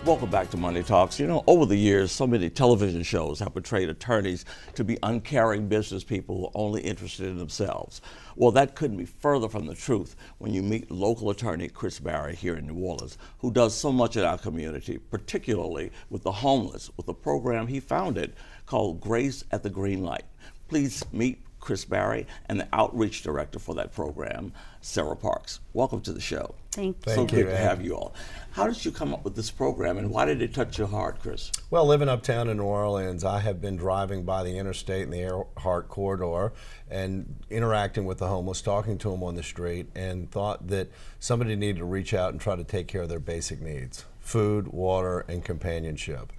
Welcome back to Money Talks. You know, over the years, so many television shows have portrayed attorneys to be uncaring business people who are only interested in themselves. Well, that couldn't be further from the truth when you meet local attorney Chris Barry here in New Orleans, who does so much in our community, particularly with the homeless, with a program he founded called Grace at the Greenlight. Please meet Chris Barry and the outreach director for that program, Sarah Parks. Welcome to the show. Thank you. So good to have you all. How did you come up with this program, and why did it touch your heart, Chris? Well, living uptown in New Orleans, I have been driving by the interstate and the Earhart corridor and interacting with the homeless, talking to them on the street, and thought that somebody needed to reach out and try to take care of their basic needs: food, water, and companionship.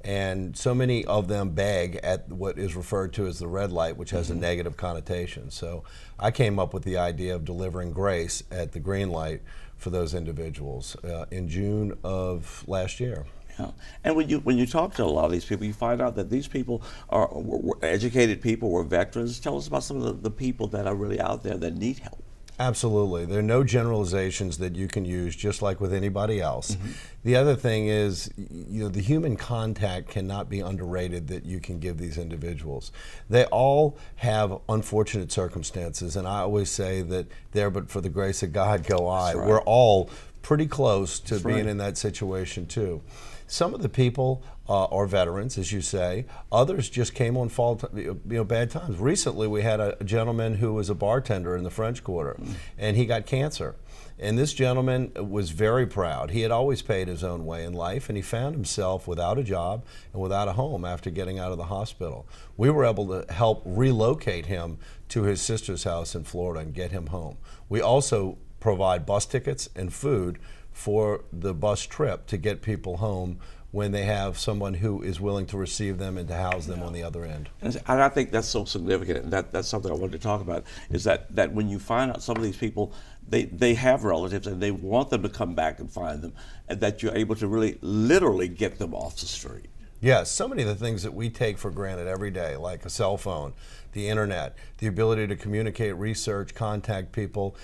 And so many of them beg at what is referred to as the red light, which has a negative connotation. So I came up with the idea of delivering grace at the green light for those individuals in June of last year. Yeah. And when you talk to a lot of these people, you find out that these people were educated people, were veterans. Tell us about some of the people that are really out there that need help. Absolutely. There are no generalizations that you can use, just like with anybody else. The other thing is, you know, the human contact cannot be underrated that you can give these individuals. They all have unfortunate circumstances, and I always say that there but for the grace of God go I. That's right. We're all pretty close to That's being right. in that situation too. Some of the people are veterans, as you say. Others just came on bad times. Recently, we had a gentleman who was a bartender in the French Quarter, and he got cancer. And this gentleman was very proud. He had always paid his own way in life, and he found himself without a job and without a home after getting out of the hospital. We were able to help relocate him to his sister's house in Florida and get him home. We also provide bus tickets and food for the bus trip to get people home when they have someone who is willing to receive them and to house them on the other end. And I think that's so significant, and that's something I wanted to talk about, is that when you find out some of these people, they have relatives and they want them to come back and find them, and that you're able to really literally get them off the street. Yes, so many of the things that we take for granted every day, like a cell phone, the internet, the ability to communicate, research, contact people,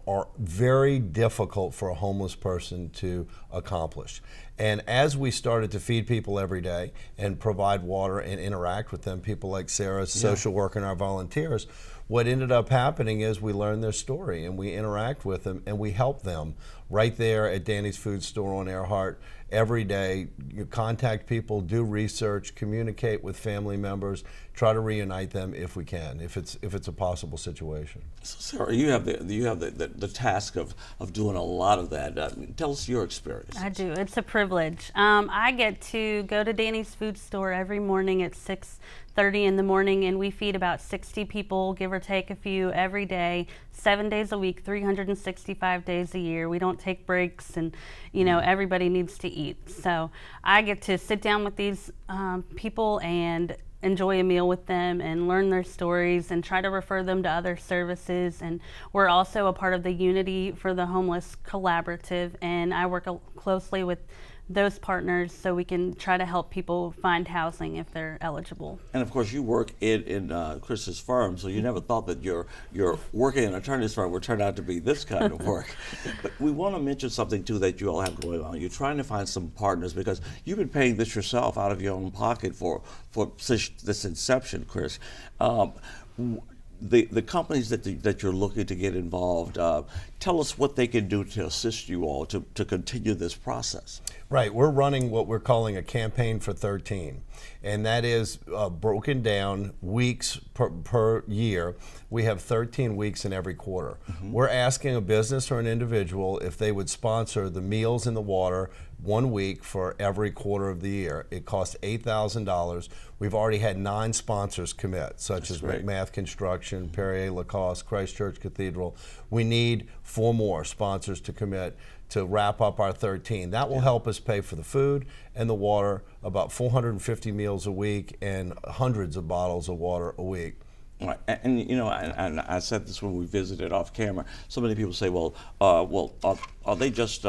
are very difficult for a homeless person to accomplish. And as we started to feed people every day and provide water and interact with them, people like Sarah's social work and our volunteers, what ended up happening is we learn their story and we interact with them and we help them right there at Danny's Food Store on Earhart every day. You contact people, do research, communicate with family members, try to reunite them if we can, if it's a possible situation. So Sarah, you have the task of doing a lot of that. Tell us your experience. I do. It's a privilege. I get to go to Danny's Food Store every morning at 6:30 in the morning, and we feed about 60 people, give or take a few, every day, 7 days a week, 365 days a year. We don't take breaks, and you know, everybody needs to eat. So I get to sit down with these people and enjoy a meal with them and learn their stories and try to refer them to other services. And we're also a part of the Unity for the Homeless Collaborative, and I work closely with those partners so we can try to help people find housing if they're eligible. And of course, you work in Chris's firm, so you never thought that your working in an attorney's firm would turn out to be this kind of work. But we want to mention something too that you all have going on. You're trying to find some partners because you've been paying this yourself out of your own pocket for this inception, Chris. The companies that you're looking to get involved, tell us what they can do to assist you all to continue this process. Right, we're running what we're calling a campaign for 13, and that is broken down weeks per year. We have 13 weeks in every quarter. We're asking a business or an individual if they would sponsor the meals and the water 1 week for every quarter of the year. It costs $8,000. We've already had 9 sponsors commit, such as McMath Construction, Perrier Lacoste, Christ Church Cathedral. We need 4 more sponsors to commit to wrap up our 13. That will help us pay for the food and the water, about 450 meals a week and hundreds of bottles of water a week. Right. And you know, and I said this when we visited off camera. So many people say, "Well, are they just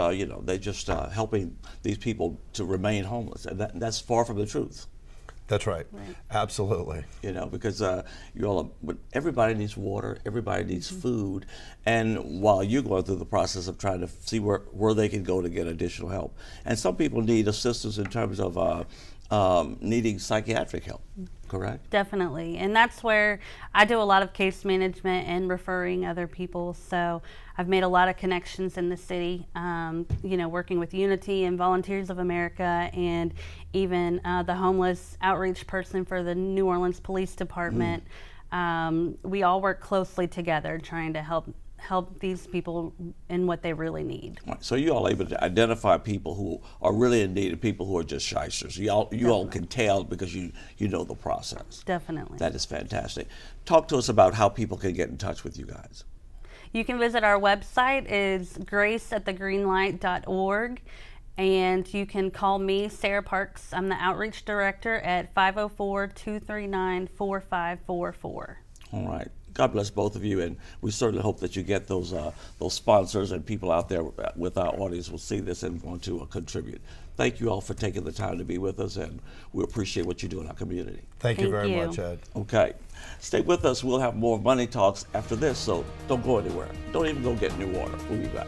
helping these people to remain homeless?" And that's far from the truth. That's right. Absolutely. You know, because you all, but everybody needs water, everybody needs food, and while you're going through the process of trying to see where they can go to get additional help, and some people need assistance in terms of needing psychiatric help, correct? Definitely. And that's where I do a lot of case management and referring other people. So I've made a lot of connections in the city, you know, working with Unity and Volunteers of America, and even the homeless outreach person for the New Orleans Police Department. We all work closely together trying to help these people in what they really need. Right. So you all able to identify people who are really in need and people who are just shysters. You all can tell because you know the process. Definitely. That is fantastic. Talk to us about how people can get in touch with you guys. You can visit our website, is graceatthegreenlight.org, and you can call me, Sarah Parks. I'm the outreach director at 504-239-4544. All right. God bless both of you, and we certainly hope that you get those sponsors, and people out there with our audience will see this and want to contribute. Thank you all for taking the time to be with us, and we appreciate what you do in our community. Thank you Thank very you. much, Ed. Okay. Stay with us. We'll have more Money Talks after this, so don't go anywhere. Don't even go get new water. We'll be back.